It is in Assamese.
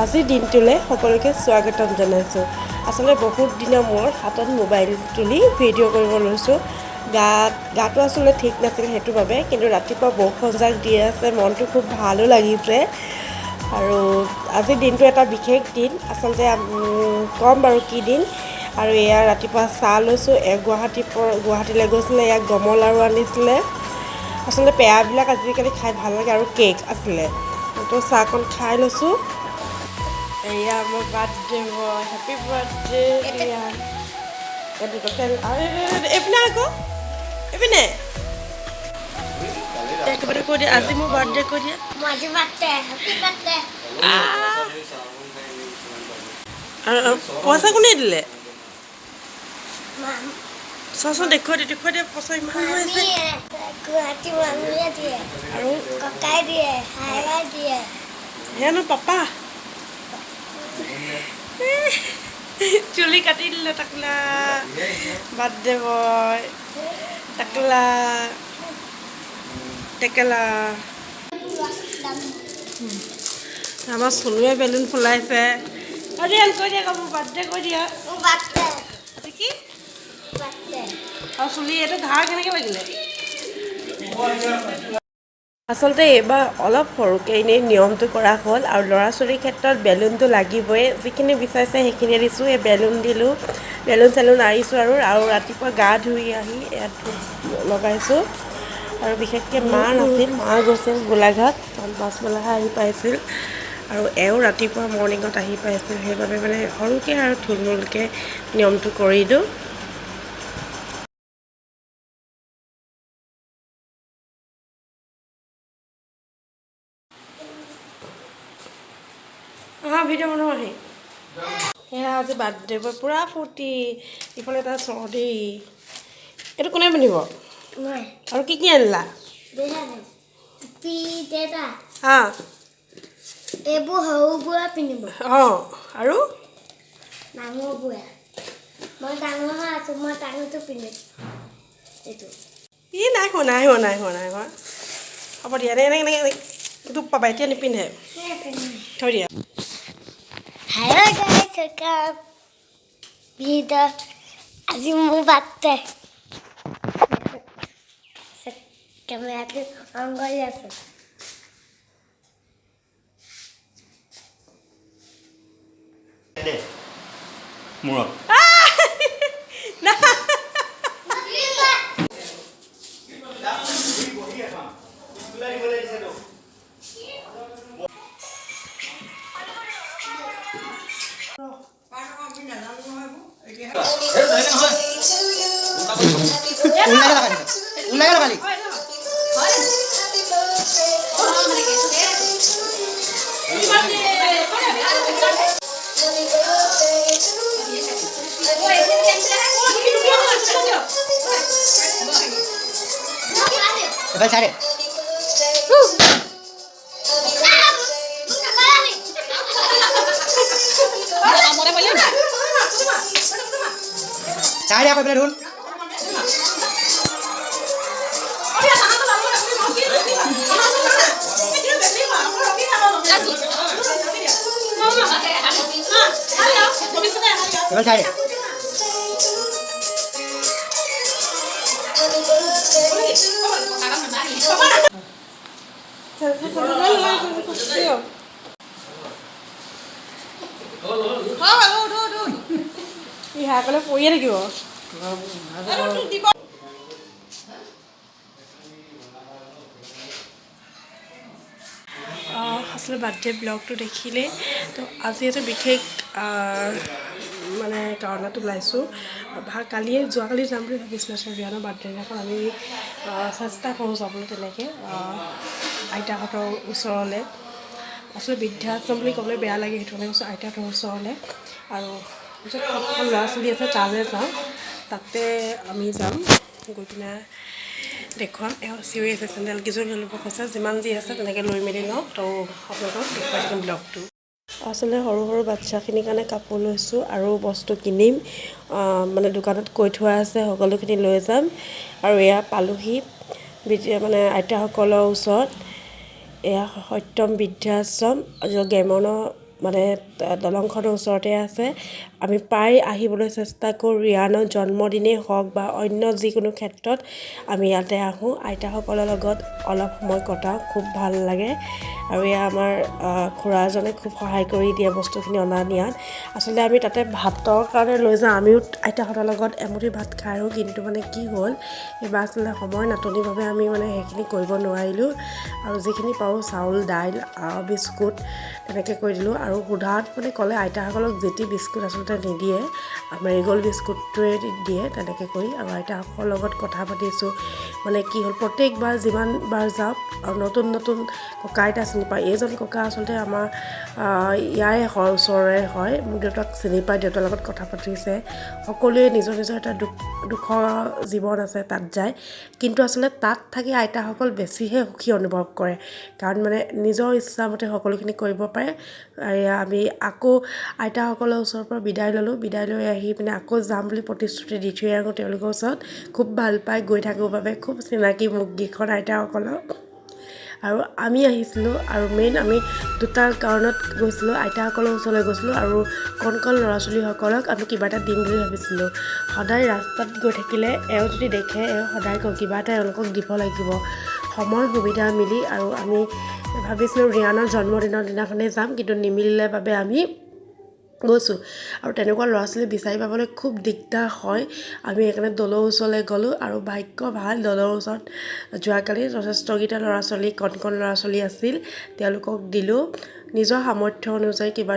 আজিৰ দিনটোলৈ সকলোকে স্বাগতম জনাইছোঁ। আচলতে বহুত দিনৰ মূৰত হাতত মোবাইল তুলি ভিডিঅ' কৰিব লৈছোঁ। গাটো আচলতে ঠিক নাছিল সেইটো বাবে, কিন্তু ৰাতিপুৱা বৰষুণ জাক দি আছে, মনটো খুব ভালো লাগিছে। আৰু আজিৰ দিনটো এটা বিশেষ দিন, আচলতে ক'ম বাৰু কি দিন। আৰু এয়া ৰাতিপুৱা চাহ লৈছোঁ। গুৱাহাটীলৈ গৈছিলে, ইয়াক গমৰ লাড়ু আনিছিলে। আচলতে পেয়াবিলাক আজিকালি খাই ভাল লাগে, আৰু কেক আছিলে। তো চাহকণ খাই লৈছোঁ। এয়া মোৰ বাৰ্থডে বয়, হেপী বাৰ্থডে ৰিয়ান। এইপিনে আকৌ এইপিনে একেবাৰে কৈ দিয়া, আজি মোৰ বাৰ্থডে কৈ দিয়া। পইচা কোনে দিলে? চোৱাচোন, দেখুৱাই দিয়া পইচা ইমান হৈ আছে। আৰু ককাই দিয়ে, সেয়ানো পাপা চুলি কাটি দিলে টাকলা। বাৰ্থডে বয় টাকলা টেকেলা। আমাৰ চনুৱে বেলুন ফুলাইছে। ৰিয়ান কৈ দিয়া, মোৰ বাৰ্থডে কৈ দিয়া। কি আৰু চুলি এইটো ঘাৰ কেনেকৈ লাগিলে? আচলতে এইবাৰ অলপ সৰুকৈ এনেই নিয়মটো কৰা হ'ল, আৰু ল'ৰা ছোৱালীৰ ক্ষেত্ৰত বেলুনটো লাগিবই। যিখিনি বিচাৰিছে সেইখিনি দিছোঁ। এই বেলুন দিলোঁ, বেলুন আৰিছোঁ। আৰু ৰাতিপুৱা গা ধুই আহি ইয়াত ধূপ লগাইছোঁ। আৰু বিশেষকৈ মা নাছিল, মা গৈছিল গোলাঘাট, পাছবেলাহে আহি পাইছিল। আৰু এওঁ ৰাতিপুৱা মৰ্ণিঙত আহি পাইছিল, সেইবাবে মানে সৰুকৈ আৰু থুলমূলকৈ নিয়মটো কৰিলোঁ। ভিডিঅ' বনাওঁ আহি সেয়া আজি বাৰ্থডে বয়, পূৰা ফূৰ্তি। ইফালে এটা চৰ্দি। এইটো কোনে পিন্ধিব? আৰু কি কি আনিলা? এইবোৰ সৰুবোৰে পিন্ধিব। আৰু ডাঙৰবোৰে। মই ডাঙৰ হৈ আছোঁ, মই ডাঙৰটো পিন্ধিম। এইটো নাই হোৱা। হ'ব দিয়া, এনেকৈ দুখ পাবা, এতিয়া নিপিন্ধে, থৈ দিয়া। হেল্ল' গাইছ, আজি মোৰ বাৰ্থডে। কেমেৰাটো অন কৰি আছোঁ। মূৰত চাৰে চাৰে আকৌ পেলাই ধুন চাৰে ইহাকলে পৰিয়ে থাকিব। আচলতে বাৰ্থডে ব্লগটো দেখিলেই তো আজি এটা বিশেষ মানে কাৰণত ওলাইছোঁ। যোৱাকালি যাম বুলি ভাবিছিলোঁ ৰিয়ানৰ বাৰ্থডে দিনাখন। আমি চেষ্টা কৰোঁ যাবলৈ তেনেকৈ আইতাহঁতৰ ওচৰলৈ। আচলতে বৃদ্ধাশ্ৰম বুলি ক'বলৈ বেয়া লাগে, সেইটো কাৰণে কৈছোঁ আইতাহঁতৰ ওচৰলৈ। আৰু য'ত ল'ৰা ছোৱালী আছে তালৈ যাওঁ, তাতে আমি যাম। গৈ পিনে দেখুৱাম। এওঁ চিঞৰি আছে, চেণ্ডেলকেইযোৰ লৈ ল'ব কৈছে। যিমান যি আছে তেনেকৈ লৈ মেলি লওঁ, তো আপোনালোকক দেখুৱাই দিম ব্লগটো। আচলতে সৰু বাচ্ছাখিনিৰ কাৰণে কাপোৰ লৈছোঁ আৰু বস্তু কিনিম। মানে দোকানত কৈ থোৱা আছে, সকলোখিনি লৈ যাম। আৰু এয়া পালোহি মানে আইতাসকলৰ ওচৰত। এয়া সত্যম বৃদ্ধাশ্ৰম, গ্ৰাম্য মানে দলংখনৰ ওচৰতে আছে আমি প্ৰায় আহিবলৈ চেষ্টা কৰোঁ ৰিয়ানৰ জন্মদিনেই হওক বা অন্য যিকোনো ক্ষেত্ৰত আমি ইয়াতে আহোঁ আইতাসকলৰ লগত অলপ সময় কটাওঁ খুব ভাল লাগে আৰু এয়া আমাৰ খুৰা এজনে খুব সহায় কৰি দিয়ে বস্তুখিনি অনা নিয়াত আচলতে আমি তাতে ভাতৰ কাৰণে লৈ যাওঁ আমিও আইতাহঁতৰ লগত এমুঠি ভাত খাই আহোঁ কিন্তু মানে কি হ'ল এইবাৰ আচলতে সময় নাটনিৰ বাবে আমি মানে সেইখিনি কৰিব নোৱাৰিলোঁ আৰু যিখিনি পাৰোঁ চাউল দাইল বিস্কুট তেনেকৈ কৰি দিলোঁ আৰু সোধাত মানে ক'লে আইতাসকলক যেতি বিস্কুট আচলতে নিদিয়ে মেৰিগ'ল্ড বিস্কুটটোৱে দিয়ে তেনেকৈ কৰি আৰু আইতাসকলৰ লগত কথা পাতিছোঁ মানে কি হ'ল প্ৰত্যেকবাৰ যিমানবাৰ যাওঁ আৰু নতুন নতুন ককা আইতা চিনি পায় এইজন ককা আচলতে আমাৰ ইয়াৰে হয় ওচৰৰে হয় মোৰ দেউতাক চিনি পায় দেউতাৰ লগত কথা পাতিছে সকলোৱে নিজৰ নিজৰ এটা দুখৰ জীৱন আছে তাত যায় কিন্তু আচলতে তাত থাকি আইতাসকল বেছিহে সুখী অনুভৱ কৰে কাৰণ মানে নিজৰ ইচ্ছামতে সকলোখিনি কৰিব পাৰে আমি আকৌ আইতাসকলৰ ওচৰৰ পৰা বিদায় ল'লোঁ বিদায় লৈ আহি পিনে আকৌ যাম বুলি প্ৰতিশ্ৰুতি দি থৈ আহোঁ তেওঁলোকৰ ওচৰত খুব ভাল পায় গৈ থাকোঁ বাবে খুব চিনাকি মুখকেইখন আইতাসকলক আৰু আমি আহিছিলোঁ আৰু মেইন আমি দুটা কাৰণত গৈছিলোঁ আইতাসকলৰ ওচৰলৈ গৈছিলোঁ আৰু কণ কণ ল'ৰা ছোৱালীসকলক আমি কিবা এটা দিম বুলি ভাবিছিলোঁ সদায় ৰাস্তাত গৈ থাকিলে এওঁ যদি দেখে এওঁ সদায় কওঁ কিবা এটা এওঁলোকক দিব লাগিব সময় সুবিধা মিলি আৰু আমি ভাবিছিলোঁ ৰিয়ানৰ জন্মদিনৰ দিনাখনেই যাম কিন্তু নিমিলিলে বাবে আমি গৈছোঁ আৰু তেনেকুৱা ল'ৰা ছোৱালী বিচাৰি পাবলৈ খুব দিগদাৰ হয় আমি সেইকাৰণে দলৰ ওচৰলৈ গ'লোঁ আৰু ভাগ্য ভাল দলৰ ওচৰত যোৱাকালি যথেষ্টকেইটা ল'ৰা ছোৱালী কণ কণ ল'ৰা ছোৱালী আছিল তেওঁলোকক দিলোঁ নিজৰ সামৰ্থ্য অনুযায়ী কিবা